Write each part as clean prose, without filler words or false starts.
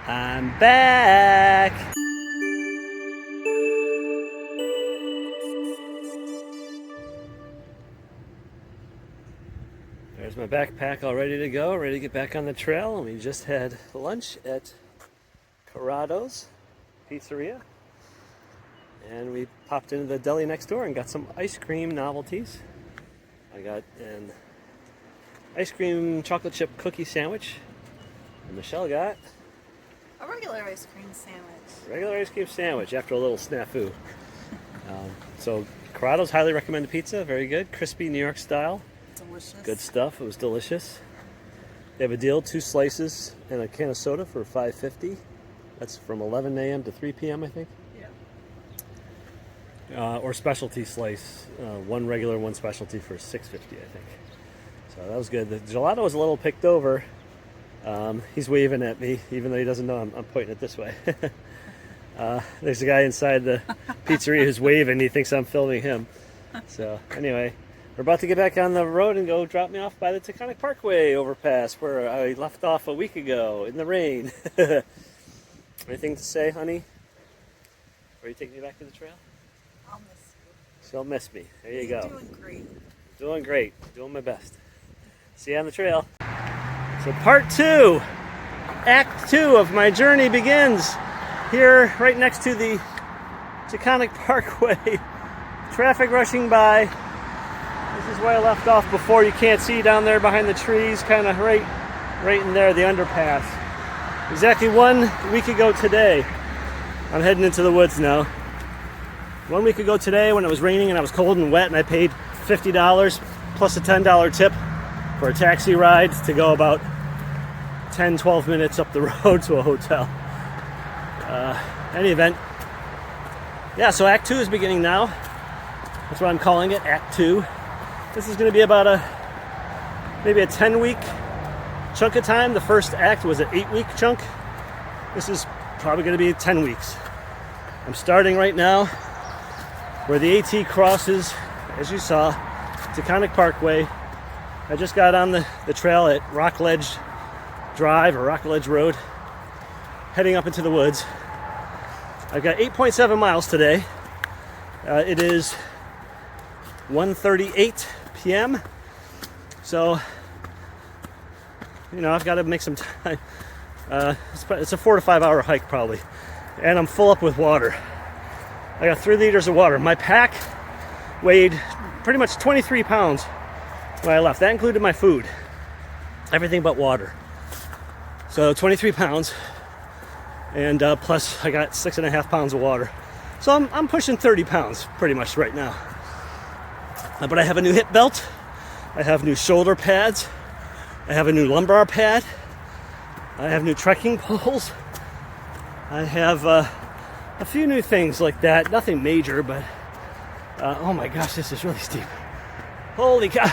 I'm back! There's my backpack all ready to go, ready to get back on the trail. And we just had lunch at Corrado's Pizzeria. And we popped into the deli next door and got some ice cream novelties. I got an ice cream chocolate chip cookie sandwich. And Michelle got a regular ice cream sandwich. Regular ice cream sandwich after a little snafu. So Corrado's highly recommended pizza, very good, crispy New York style. Delicious. Good stuff. It was delicious. They have a deal: 2 slices and a can of soda for $5.50. That's from 11 a.m. to 3 p.m. I think. Yeah. Or specialty slice, 1 regular, 1 specialty for $6.50 I think. So that was good. The gelato was a little picked over. He's waving at me, even though he doesn't know I'm pointing it this way. There's a guy inside the pizzeria who's waving. He thinks I'm filming him. So anyway, we're about to get back on the road and go drop me off by the Taconic Parkway overpass where I left off a week ago in the rain. Anything to say, honey? Are you taking me back to the trail? I'll miss you. She'll miss me. There you go. Doing great. Doing great. Doing my best. See you on the trail. So part 2, Act 2 of my journey begins here right next to the Taconic Parkway. Traffic rushing by. This is where I left off before. You can't see down there behind the trees, kind of right in there, the underpass. Exactly 1 week ago today, I'm heading into the woods now. 1 week ago today when it was raining and I was cold and wet and I paid $50 plus a $10 tip for a taxi ride to go about 10-12 minutes up the road to a hotel. Any event, yeah, so Act 2 is beginning now. That's what I'm calling it, Act 2. This is going to be about maybe a 10-week chunk of time. The first act was an 8-week chunk. This is probably going to be 10 weeks. I'm starting right now where the AT crosses, as you saw, Taconic Parkway. I just got on the trail at Rockledge Drive or Rockledge Road, heading up into the woods. I've got 8.7 miles today. It is 1:38 p.m. So, I've got to make some time. It's a 4 to 5 hour hike probably. And I'm full up with water. I got 3 liters of water. My pack weighed pretty much 23 pounds when I left. That included my food. Everything but water. So 23 pounds. And plus I got 6.5 pounds of water. So I'm pushing 30 pounds pretty much right now. But I have a new hip belt. I have new shoulder pads. I have a new lumbar pad. I have new trekking poles. I have a few new things like that. Nothing major, but oh my gosh, this is really steep. Holy cow.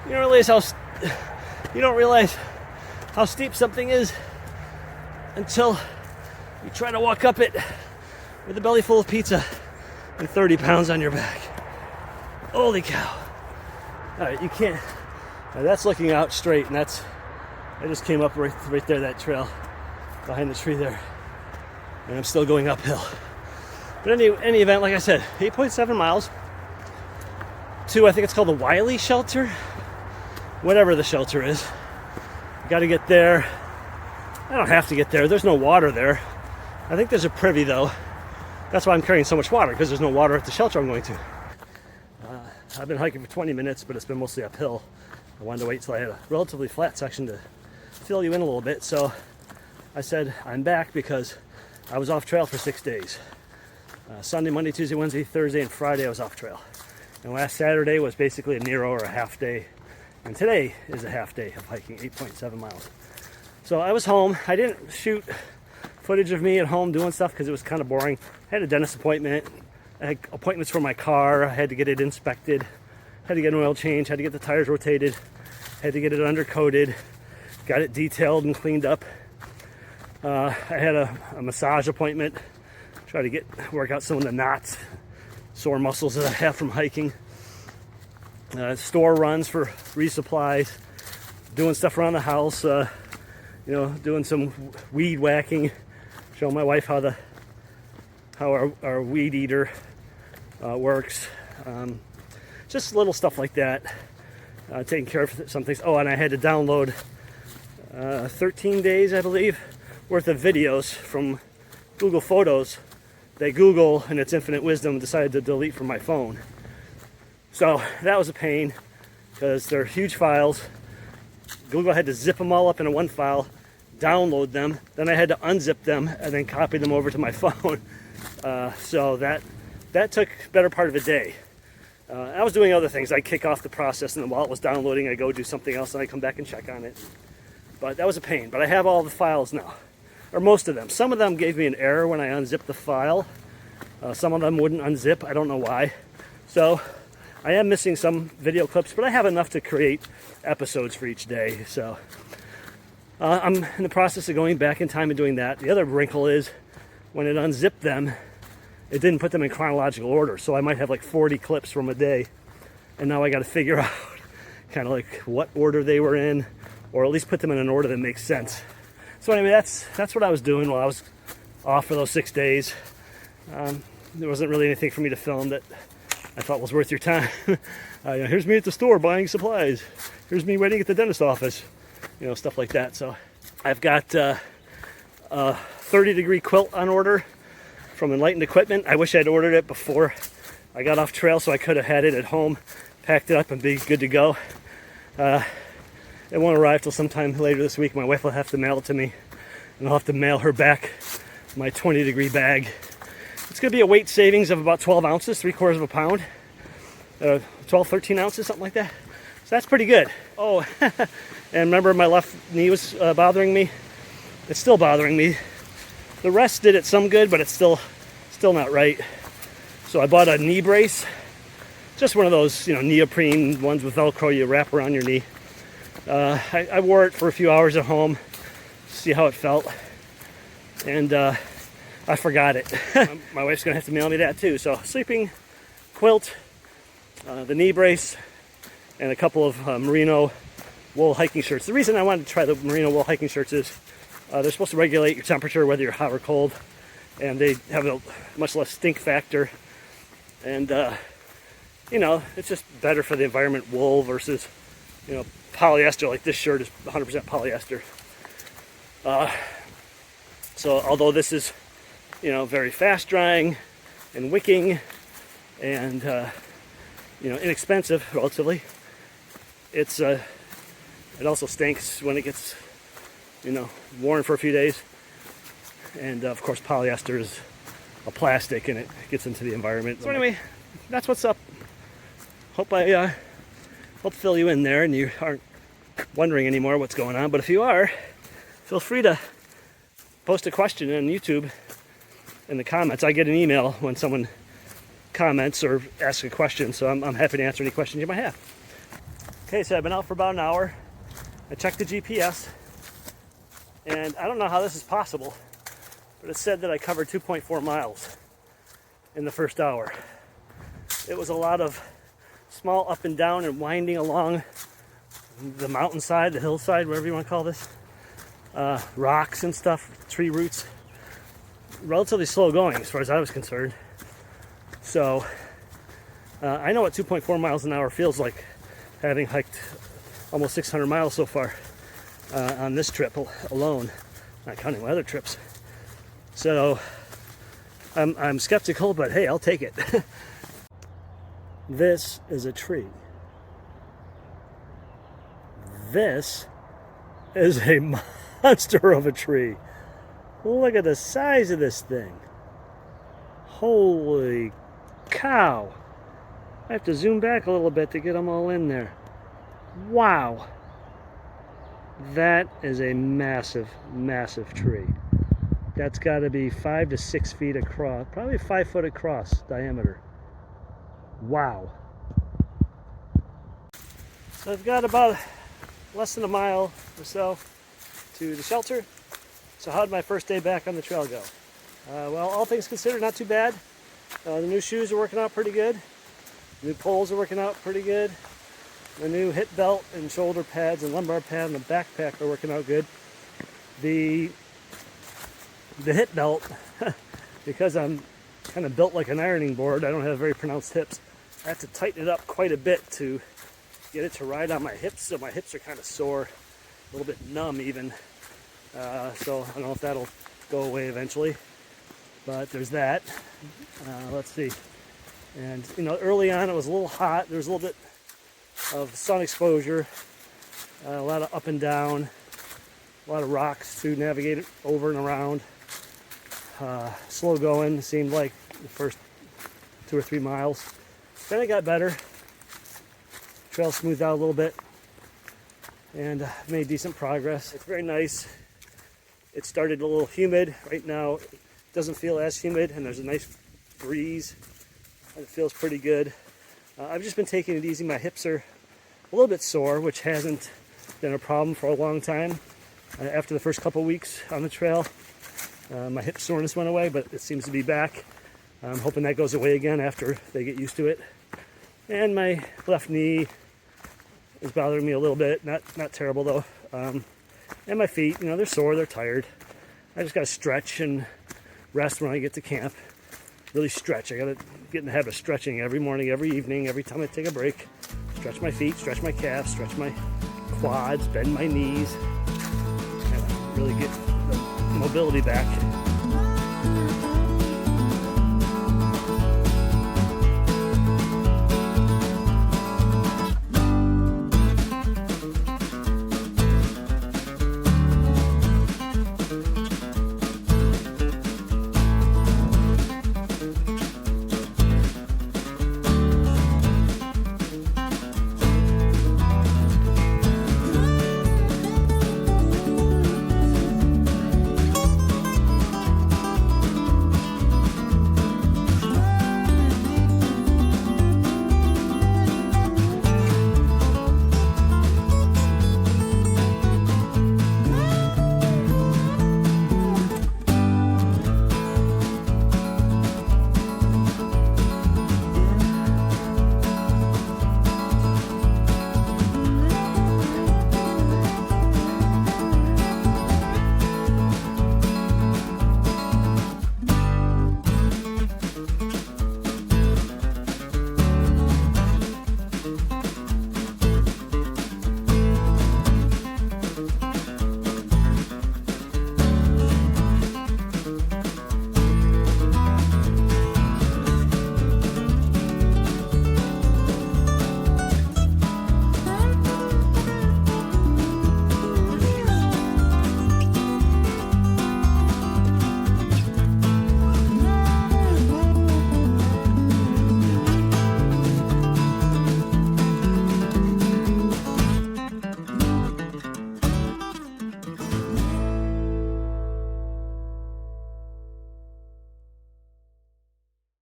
You don't realize how steep something is until you try to walk up it with a belly full of pizza and 30 pounds on your back. Holy cow. Alright, you can't. Now that's looking out straight, and I just came up right there, that trail behind the tree there. And I'm still going uphill. But any event, like I said, 8.7 miles to, I think it's called the Wiley Shelter. Whatever the shelter is. Got to get there. I don't have to get there. There's no water there. I think there's a privy though. That's why I'm carrying so much water, because there's no water at the shelter I'm going to. I've been hiking for 20 minutes, but it's been mostly uphill. I wanted to wait till I had a relatively flat section to fill you in a little bit. So I said I'm back because I was off trail for 6 days. Sunday, Monday, Tuesday, Wednesday, Thursday, and Friday I was off trail. And last Saturday was basically a Nero or a half day. And today is a half day of hiking, 8.7 miles. So I was home. I didn't shoot footage of me at home doing stuff because it was kind of boring. I had a dentist appointment. I had appointments for my car. I had to get it inspected. Had to get an oil change. Had to get the tires rotated. Had to get it undercoated. Got it detailed and cleaned up. I had a massage appointment. Try to work out some of the knots, sore muscles that I have from hiking. Store runs for resupplies. Doing stuff around the house. you know, doing some weed whacking, showing my wife how our weed eater works. Just little stuff like that. Taking care of some things. Oh, and I had to download 13 days, I believe, worth of videos from Google Photos that Google, in its infinite wisdom, decided to delete from my phone. So that was a pain because they're huge files. Google had to zip them all up into one file, download them, then I had to unzip them and then copy them over to my phone. So that took better part of a day. I was doing other things. I'd kick off the process, and then while it was downloading, I'd go do something else, and I'd come back and check on it. But that was a pain. But I have all the files now, or most of them. Some of them gave me an error when I unzipped the file. Some of them wouldn't unzip. I don't know why. So I am missing some video clips, but I have enough to create episodes for each day. So I'm in the process of going back in time and doing that. The other wrinkle is when it unzipped them, it didn't put them in chronological order. So I might have like 40 clips from a day. And now I got to figure out kind of like what order they were in, or at least put them in an order that makes sense. So anyway, that's what I was doing while I was off for those 6 days. There wasn't really anything for me to film that I thought was worth your time. Here's me at the store buying supplies. Here's me waiting at the dentist office. You know, stuff like that. So I've got a 30-degree quilt on order from Enlightened Equipment. I wish I'd ordered it before I got off trail so I could have had it at home, packed it up, and be good to go. It won't arrive till sometime later this week. My wife will have to mail it to me, and I'll have to mail her back my 20-degree bag. It's going to be a weight savings of about 12 ounces, 3/4 of a pound. 12, 13 ounces, something like that. So that's pretty good. Oh, and remember my left knee was bothering me? It's still bothering me. The rest did it some good, but it's still not right. So I bought a knee brace. Just one of those, neoprene ones with Velcro you wrap around your knee. I wore it for a few hours at home, see how it felt. And I forgot it. My wife's gonna have to mail me that too. So sleeping quilt, the knee brace, and a couple of merino wool hiking shirts. The reason I wanted to try the merino wool hiking shirts is they're supposed to regulate your temperature, whether you're hot or cold, and they have a much less stink factor. And it's just better for the environment, wool versus polyester. Like this shirt is 100% polyester. So although this is very fast drying and wicking and inexpensive relatively, it also stinks when it gets worn for a few days. And of course polyester is a plastic and it gets into the environment. So anyway, that's what's up. Hope I help fill you in there and you aren't wondering anymore what's going on. But if you are, feel free to post a question on YouTube in the comments. I get an email when someone comments or asks a question, so I'm happy to answer any questions you might have. Okay, so I've been out for about an hour. I checked the GPS, and I don't know how this is possible, but it said that I covered 2.4 miles in the first hour. It was a lot of small up and down and winding along the mountainside, the hillside, whatever you want to call this. Rocks and stuff, tree roots. Relatively slow going as far as I was concerned. So I know what 2.4 miles an hour feels like, having hiked almost 600 miles so far on this trip alone, not counting my other trips. So I'm skeptical, but hey, I'll take it. This is a tree. This is a monster of a tree. Look at the size of this thing. Holy cow. I have to zoom back a little bit to get them all in there. Wow. That is a massive, massive tree. That's got to be 5 to 6 feet across, probably 5 foot across diameter. Wow. So I've got about less than a mile or so to the shelter. So how did my first day back on the trail go? Well, all things considered, not too bad. The new shoes are working out pretty good. New poles are working out pretty good. The new hip belt and shoulder pads and lumbar pad and the backpack are working out good. The hip belt, because I'm kind of built like an ironing board, I don't have very pronounced hips. I have to tighten it up quite a bit to get it to ride on my hips, so my hips are kind of sore, a little bit numb even. So I don't know if that'll go away eventually, but there's that. Let's see. And you know, early on it was a little hot. There was a little bit of sun exposure, a lot of up and down, a lot of rocks to navigate it over and around. Slow going, seemed like the first 2 or 3 miles. Then it got better. Trail smoothed out a little bit and made decent progress. It's very nice. It started a little humid. Right now it doesn't feel as humid and there's a nice breeze. It feels pretty good. I've just been taking it easy. My hips are a little bit sore, which hasn't been a problem for a long time. After the first couple weeks on the trail, my hip soreness went away, but it seems to be back. I'm hoping that goes away again after they get used to it. And my left knee is bothering me a little bit. Not terrible though. And my feet, you know, they're sore, they're tired. I just gotta stretch and rest when I get to camp. Really stretch. I gotta get in the habit of stretching every morning, every evening, every time I take a break. Stretch my feet, stretch my calves, stretch my quads, bend my knees. And really get the mobility back.